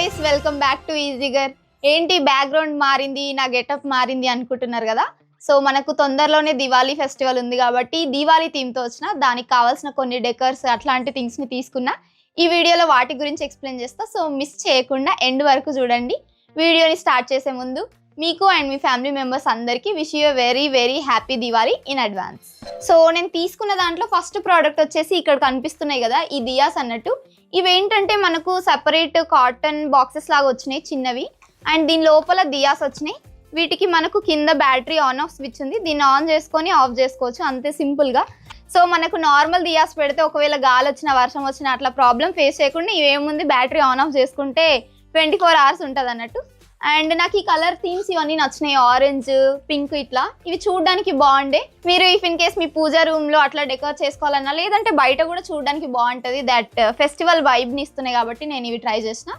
Guys, welcome back to ఈజీగర్. ఏంటి background మారింది, నా గెటప్ మారింది అనుకుంటున్నారు కదా. సో మనకు తొందరలోనే దివాళీ ఫెస్టివల్ ఉంది కాబట్టి దివాళీ థీమ్తో వచ్చిన దానికి కావాల్సిన కొన్ని డెకర్స్ అట్లాంటి థింగ్స్ని తీసుకున్నా. ఈ వీడియోలో వాటి గురించి ఎక్స్ప్లెయిన్ చేస్తా. సో మిస్ చేయకుండా ఎండ్ వరకు చూడండి. వీడియోని స్టార్ట్ చేసే ముందు మీకు అండ్ మీ ఫ్యామిలీ మెంబర్స్ అందరికీ wish you very very happy Diwali in advance. So నేను తీసుకున్న దాంట్లో ఫస్ట్ ప్రోడక్ట్ వచ్చేసి ఇక్కడ కనిపిస్తున్నాయి కదా, ఈ దియాస్ అన్నట్టు. ఇవేంటంటే మనకు సెపరేట్ కాటన్ బాక్సెస్ లాగా వచ్చినాయి చిన్నవి, అండ్ దీని లోపల దియాస్ వచ్చినాయి. వీటికి మనకు కింద బ్యాటరీ ఆన్ ఆఫ్ స్విచ్ ఉంది, దీన్ని ఆన్ చేసుకొని ఆఫ్ చేసుకోవచ్చు అంతే సింపుల్గా. సో మనకు నార్మల్ దియాస్ పెడితే ఒకవేళ గాలి వచ్చినా వర్షం వచ్చినా అట్లా ప్రాబ్లం ఫేస్ చేయకుండా ఇవేముంది బ్యాటరీ ఆన్ ఆఫ్ చేసుకుంటే 24 hours ఉంటుంది అన్నట్టు. అండ్ నాకు ఈ కలర్ థీమ్స్ ఇవన్నీ నచ్చినాయి, ఆరెంజ్ పింక్ ఇట్లా. ఇవి చూడడానికి బాగుండే. మీరు ఇఫ్ ఇన్ కేస్ మీ పూజా రూమ్లో అట్లా డెకర్ చేసుకోవాలన్నా లేదంటే బయట కూడా చూడడానికి బాగుంటుంది. దట్ ఫెస్టివల్ వైబ్ని ఇస్తున్నాయి కాబట్టి నేను ఇవి ట్రై చేసిన.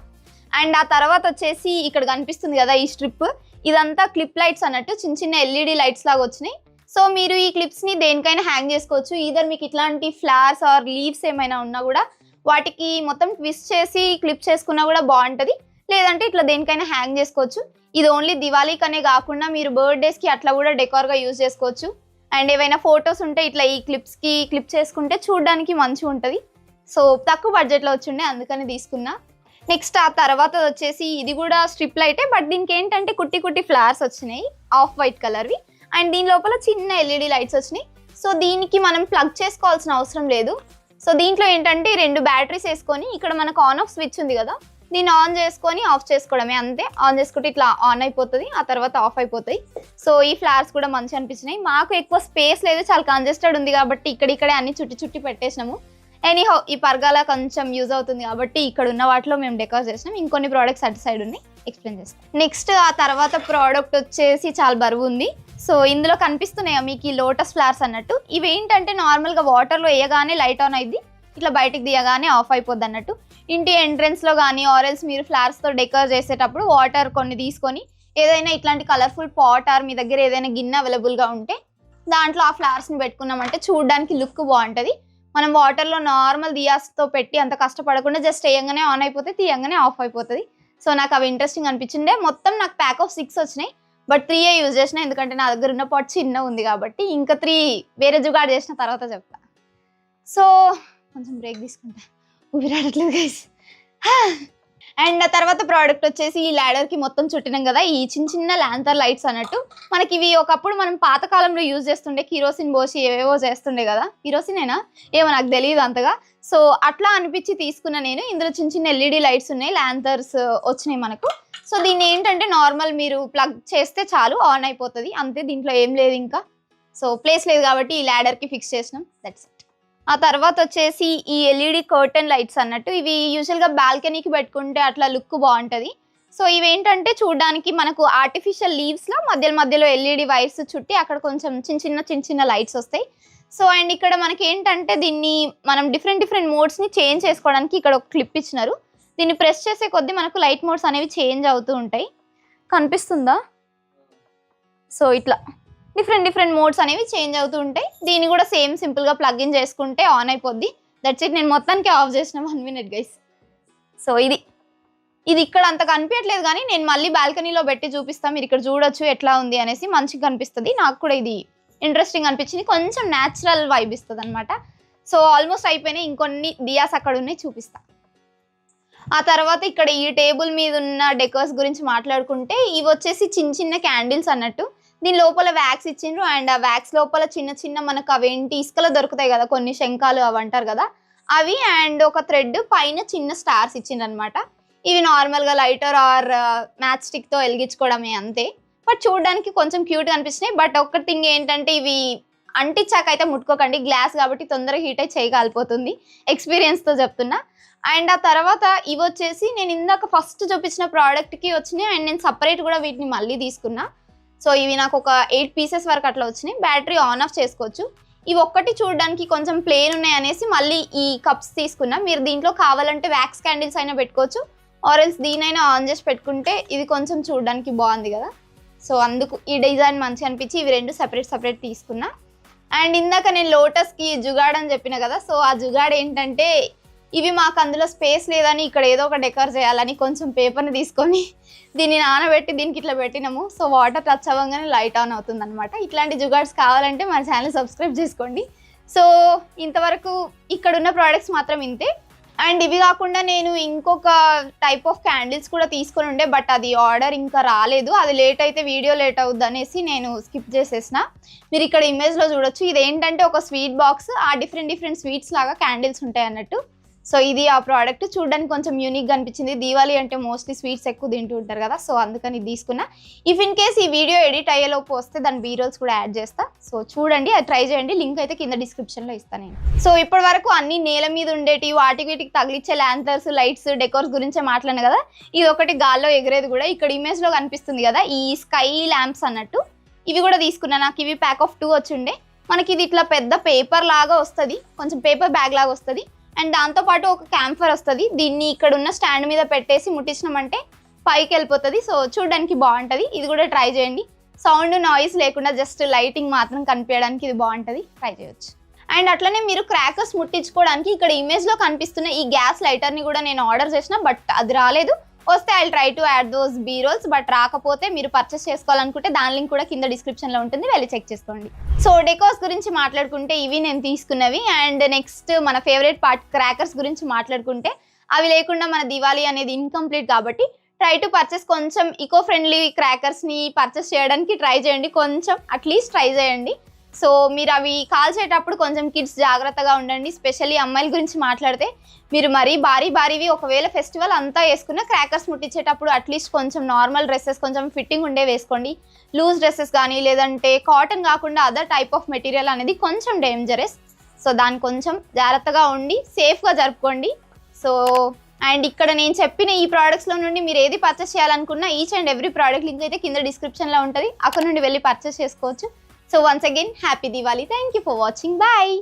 అండ్ ఆ తర్వాత వచ్చేసి ఇక్కడ కనిపిస్తుంది కదా ఈ స్ట్రిప్, ఇదంతా క్లిప్ లైట్స్ అన్నట్టు, చిన్న చిన్న LED లైట్స్ లాగా వచ్చినాయి. సో మీరు ఈ క్లిప్స్ని దేనికైనా హ్యాంగ్ చేసుకోవచ్చు. ఈధర్ మీకు ఇట్లాంటి ఫ్లవర్స్ ఆర్ లీవ్స్ ఏమైనా ఉన్నా కూడా వాటికి మొత్తం ట్విస్ట్ చేసి క్లిప్ చేసుకున్నా కూడా బాగుంటుంది, లేదంటే ఇట్లా దేనికైనా హ్యాంగ్ చేసుకోవచ్చు. ఇది ఓన్లీ దివాళీకనే కాకుండా మీరు బర్త్డేస్కి అట్లా కూడా డెకార్గా యూజ్ చేసుకోవచ్చు. అండ్ ఏవైనా ఫొటోస్ ఉంటే ఇట్లా ఈ క్లిప్స్కి క్లిప్ చేసుకుంటే చూడడానికి మంచిగా ఉంటుంది. సో తక్కువ బడ్జెట్లో వచ్చిండే అందుకని తీసుకున్నా. నెక్స్ట్ ఆ తర్వాత వచ్చేసి ఇది కూడా స్ట్రిప్ లైటే, బట్ దీనికి ఏంటంటే కుట్టి కుట్టి ఫ్లవర్స్ వచ్చినాయి ఆఫ్ వైట్ కలర్వి. అండ్ దీని లోపల చిన్న LED లైట్స్ వచ్చినాయి. సో దీనికి మనం ప్లగ్ చేసుకోవాల్సిన అవసరం లేదు. సో దీంట్లో ఏంటంటే 2 బ్యాటరీస్ వేసుకొని ఇక్కడ మనకు ఆన్ ఆఫ్ స్విచ్ ఉంది కదా, దీన్ని ఆన్ చేసుకొని ఆఫ్ చేసుకోవడమే అంతే. ఆన్ చేసుకుంటే ఇట్లా ఆన్ అయిపోతుంది, ఆ తర్వాత ఆఫ్ అయిపోతాయి. సో ఈ ఫ్లవర్స్ కూడా మంచిగా అనిపించినాయి. మాకు ఎక్కువ స్పేస్ లేదు, చాలా కంజెస్టెడ్ ఉంది కాబట్టి ఇక్కడిక్కడే అన్ని చుట్టి పెట్టేసినాము. ఎనీహౌ ఈ పర్గాల కొంచెం యూజ్ అవుతుంది కాబట్టి ఇక్కడ ఉన్న వాటిలో మేము డెకార్ చేసినాం. ఇంకొన్ని ప్రోడక్ట్స్ అటు సైడ్ ఉన్నాయి, ఎక్స్ప్లెయిన్ చేస్తాం. నెక్స్ట్ ఆ తర్వాత ప్రోడక్ట్ వచ్చేసి చాలా బరువు ఉంది. సో ఇందులో కనిపిస్తున్నాయా మీకు ఈ లోటస్ ఫ్లవర్స్ అన్నట్టు. ఇవి ఏంటంటే నార్మల్గా వాటర్లో వేయగానే లైట్ ఆన్ అయింది, ఇట్లా బయటికి తీయగానే ఆఫ్ అయిపోద్ది అన్నట్టు. ఇంటి ఎంట్రెన్స్లో కానీ ఆరెల్స్ మీరు ఫ్లవర్స్తో డెకర్ చేసేటప్పుడు వాటర్ కొన్ని తీసుకొని ఏదైనా ఇట్లాంటి కలర్ఫుల్ పాట్ ఆర్ మీ దగ్గర ఏదైనా గిన్నె అవైలబుల్గా ఉంటే దాంట్లో ఆ ఫ్లవర్స్ని పెట్టుకున్నామంటే చూడడానికి లుక్ బాగుంటుంది. మనం వాటర్లో నార్మల్ దియాస్తో పెట్టి అంత కష్టపడకుండా జస్ట్ వేయంగానే ఆన్ అయిపోతే తీయంగానే ఆఫ్ అయిపోతుంది. సో నాకు అవి ఇంట్రెస్టింగ్ అనిపించిండే. మొత్తం నాకు ప్యాక్ ఆఫ్ 6 వచ్చినాయి, బట్ 3 యూజ్ చేసిన ఎందుకంటే నా దగ్గర ఉన్న పాట్ చిన్న ఉంది కాబట్టి. ఇంకా 3 వేరే జుగాడ్ చేసిన తర్వాత చెప్తా. సో కొంచెం బ్రేక్ తీసుకుంటా, ఊపిరాడట్లేదు గైస్. అండ్ ఆ తర్వాత ప్రోడక్ట్ వచ్చేసి ఈ ల్యాడర్కి మొత్తం చుట్టినాం కదా ఈ చిన్న ల్యాంతర్ లైట్స్ అన్నట్టు. మనకి ఇవి ఒకప్పుడు మనం పాతకాలంలో యూజ్ చేస్తుండే, కిరోసిన్ పోసి ఏవేవో చేస్తుండే కదా, కిరోసినేనా ఏమో నాకు తెలియదు అంతగా. సో అట్లా అనిపించి తీసుకున్నా నేను. ఇందులో చిన్న LED లైట్స్ ఉన్నాయి, ల్యాంతర్స్ వచ్చినాయి మనకు. సో దీన్ని ఏంటంటే నార్మల్ మీరు ప్లగ్ చేస్తే చాలు ఆన్ అయిపోతుంది అంతే, దీంట్లో ఏం లేదు ఇంకా. సో ప్లేస్ లేదు కాబట్టి ఈ ల్యాడర్కి ఫిక్స్ చేసినాం, దట్స్ ఇట్. ఆ తర్వాత వచ్చేసి ఈ LED కర్టన్ లైట్స్ అన్నట్టు. ఇవి యూజువల్గా బాల్కనీకి పెట్టుకుంటే అట్లా లుక్ బాగుంటుంది. సో ఇవేంటంటే చూడడానికి మనకు ఆర్టిఫిషియల్ లీవ్స్లో మధ్యలో LED వైర్స్ చుట్టి అక్కడ కొంచెం చిన్న లైట్స్ వస్తాయి. సో అండ్ ఇక్కడ మనకి ఏంటంటే దీన్ని మనం డిఫరెంట్ మోడ్స్ని చేంజ్ చేసుకోవడానికి ఇక్కడ ఒక క్లిప్ ఇచ్చినారు. దీన్ని ప్రెస్ చేసే కొద్దీ మనకు లైట్ మోడ్స్ అనేవి చేంజ్ అవుతూ ఉంటాయి, కనిపిస్తుందా? సో ఇట్లా డిఫరెంట్ మోడ్స్ అనేవి చేంజ్ అవుతూ ఉంటాయి. దీన్ని కూడా సేమ్ సింపుల్గా ప్లగ్ ఇన్ చేసుకుంటే ఆన్ అయిపోద్ది, దట్స్ ఇట్. నేను మొత్తానికి ఆఫ్ చేసిన 1 minute గైస్. సో ఇది ఇక్కడ అంత కనిపించట్లేదు కానీ నేను మళ్ళీ బాల్కనీలో పెట్టి చూపిస్తాను, మీరు ఇక్కడ చూడొచ్చు ఎట్లా ఉంది అనేసి. మంచిగా కనిపిస్తుంది, నాకు కూడా ఇది ఇంట్రెస్టింగ్ అనిపించింది, కొంచెం న్యాచురల్ వైబ్ ఇస్తుంది అనమాట. సో ఆల్మోస్ట్ అయిపోయినాయి, ఇంకొన్ని దియాస్ అక్కడ ఉన్నాయి చూపిస్తా. ఆ తర్వాత ఇక్కడ ఈ టేబుల్ మీద ఉన్న డెకర్స్ గురించి మాట్లాడుకుంటే ఇవి వచ్చేసి చిన్న క్యాండిల్స్ అన్నట్టు. దీని లోపల వ్యాక్స్ ఇచ్చిండ్రు, అండ్ ఆ వ్యాక్స్ లోపల చిన్న మనకు అవేంటి ఇసుకలో దొరుకుతాయి కదా కొన్ని శంఖాలు అవి అంటారు కదా అవి, అండ్ ఒక థ్రెడ్ పైన చిన్న స్టార్స్ ఇచ్చిండ్రు అనమాట. ఇవి నార్మల్గా లైటర్ ఆర్ మ్యాచ్ స్టిక్తో వెలిగించుకోవడమే అంతే, బట్ చూడడానికి కొంచెం క్యూట్గా అనిపించినాయి. బట్ ఒక్క థింగ్ ఏంటంటే ఇవి అంటించాకైతే ముట్టుకోకండి, గ్లాస్ కాబట్టి తొందరగా హీట్ అయి చేయి కాలిపోతుంది, ఎక్స్పీరియన్స్తో చెప్తున్నా. అండ్ ఆ తర్వాత ఇవి వచ్చేసి నేను ఇందాక ఫస్ట్ చూపించిన ప్రోడక్ట్కి వచ్చినాయి, అండ్ నేను సపరేట్ కూడా వీటిని మళ్ళీ తీసుకున్నా. సో ఇవి నాకు ఒక 8 pieces వరకు అట్లా వచ్చినాయి. బ్యాటరీ ఆన్ ఆఫ్ చేసుకోవచ్చు. ఇవి ఒక్కటి చూడడానికి కొంచెం ప్లేన్ ఉన్నాయి అనేసి మళ్ళీ ఈ కప్స్ తీసుకున్నా. మీరు దీంట్లో కావాలంటే వ్యాక్స్ క్యాండిల్స్ అయినా పెట్టుకోవచ్చు, ఆరెల్స్ దీనైనా ఆన్ చేసి పెట్టుకుంటే ఇది కొంచెం చూడడానికి బాగుంది కదా. సో అందుకు ఈ డిజైన్ మంచిగా అనిపించి ఇవి 2 సెపరేట్ తీసుకున్నా. అండ్ ఇందాక నేను లోటస్కి జుగాడ్ అని చెప్పిన కదా, సో ఆ జుగాడ్ ఏంటంటే ఇవి మాకు అందులో స్పేస్ లేదని ఇక్కడ ఏదో ఒక డెకర్ చేయాలని కొంచెం పేపర్ని తీసుకొని దీన్ని నానబెట్టి దీనికి ఇట్లా పెట్టినాము. సో వాటర్ టచ్ అవ్వగానే లైట్ ఆన్ అవుతుంది అనమాట. ఇట్లాంటి జుగాడ్స్ కావాలంటే మన ఛానల్ సబ్స్క్రైబ్ చేసుకోండి. సో ఇంతవరకు ఇక్కడున్న ప్రోడక్ట్స్ మాత్రం ఇంతే. అండ్ ఇవి కాకుండా నేను ఇంకొక టైప్ ఆఫ్ క్యాండిల్స్ కూడా తీసుకొని ఉండే, బట్ అది ఆర్డర్ ఇంకా రాలేదు. అది లేట్ అయితే వీడియో లేట్ అవుద్ది అనేసి నేను స్కిప్ చేసేసిన. మీరు ఇక్కడ ఇమేజ్లో చూడొచ్చు. ఇది ఏంటంటే ఒక స్వీట్ బాక్స్, ఆ డిఫరెంట్ స్వీట్స్ లాగా క్యాండిల్స్ ఉంటాయి అన్నట్టు. సో ఇది ఆ ప్రోడక్ట్. చూడడానికి కొంచెం యూనిక్గా అనిపించింది. దీవాలి అంటే మోస్ట్లీ స్వీట్స్ ఎక్కువ తింటూ ఉంటారు కదా, సో అందుకని ఇది తీసుకున్నా. ఇఫ్ ఇన్ కేస్ ఈ వీడియో ఎడిట్ అయ్యేలోపు వస్తే దాని బీరోల్స్ కూడా యాడ్ చేస్తా. సో చూడండి, అది ట్రై చేయండి. లింక్ అయితే కింద డిస్క్రిప్షన్లో ఇస్తాను నేను. సో ఇప్పటి వరకు అన్ని నేల మీద ఉండేటి వాటికి వీటికి తగిలిచ్చే ల్యాంతర్స్, లైట్స్, డెకోర్స్ గురించే మాట్లాడినా కదా. ఇది ఒకటి గాల్లో ఎగిరేది కూడా ఇక్కడ ఇమేజ్లో కనిపిస్తుంది కదా, ఈ స్కై ల్యాంప్స్ అన్నట్టు. ఇవి కూడా తీసుకున్నా. నాకు ఇవి ప్యాక్ ఆఫ్ 2 వచ్చిండే. మనకి ఇది ఇట్లా పెద్ద పేపర్ లాగా వస్తుంది, కొంచెం పేపర్ బ్యాగ్ లాగా వస్తుంది. అండ్ దాంతోపాటు ఒక క్యాంఫర్ వస్తుంది. దీన్ని ఇక్కడ ఉన్న స్టాండ్ మీద పెట్టేసి ముట్టించినామంటే పైకి వెళ్ళిపోతుంది. సో చూడడానికి బాగుంటుంది. ఇది కూడా ట్రై చేయండి. సౌండ్, నాయిస్ లేకుండా జస్ట్ లైటింగ్ మాత్రం కనిపించడానికి ఇది బాగుంటుంది, ట్రై చేయొచ్చు. అండ్ అట్లనే మీరు క్రాకర్స్ ముట్టించుకోవడానికి ఇక్కడ ఇమేజ్లో కనిపిస్తున్న ఈ గ్యాస్ లైటర్ని కూడా నేను ఆర్డర్ చేసిన, బట్ అది రాలేదు. వస్తే I try to add those B rolls, but రాకపోతే మీరు పర్చేస్ చేసుకోవాలనుకుంటే దాని లింక్ కూడా కింద డిస్క్రిప్షన్లో ఉంటుంది, వెళ్ళి చెక్ చేసుకోండి. సో డెకోర్స్ గురించి మాట్లాడుకుంటే ఇవి నేను తీసుకున్నవి. అండ్ నెక్స్ట్ మన ఫేవరెట్ పార్ట్ క్రాకర్స్ గురించి మాట్లాడుకుంటే అవి లేకుండా మన దివాళీ అనేది ఇన్కంప్లీట్ కాబట్టి ట్రై టు పర్చేస్. కొంచెం ఈకో ఫ్రెండ్లీ క్రాకర్స్ని పర్చేస్ చేయడానికి ట్రై చేయండి, కొంచెం అట్లీస్ట్ ట్రై చేయండి. సో మీరు అవి కాల్చేటప్పుడు కొంచెం కిడ్స్ జాగ్రత్తగా ఉండండి. స్పెషల్లీ అమ్మాయిల గురించి మాట్లాడితే మీరు మరీ భారీవి ఒకవేళ ఫెస్టివల్ అంతా వేసుకున్న క్రాకర్స్ ముట్టించేటప్పుడు అట్లీస్ట్ కొంచెం నార్మల్ డ్రెస్సెస్, కొంచెం ఫిట్టింగ్ ఉండే వేసుకోండి. లూజ్ డ్రెస్సెస్ కానీ లేదంటే కాటన్ కాకుండా అదర్ టైప్ ఆఫ్ మెటీరియల్ అనేది కొంచెం డేంజరస్. సో దాన్ని కొంచెం జాగ్రత్తగా ఉండి సేఫ్గా జరుపుకోండి. సో అండ్ ఇక్కడ నేను చెప్పిన ఈ ప్రోడక్ట్స్లో నుండి మీరు ఏది పర్చేస్ చేయాలనుకున్నా each and every product link అయితే కింద డిస్క్రిప్షన్లో ఉంటుంది, అక్కడ నుండి వెళ్ళి పర్చేస్ చేసుకోవచ్చు. So once again, happy Diwali. Thank you for watching. Bye.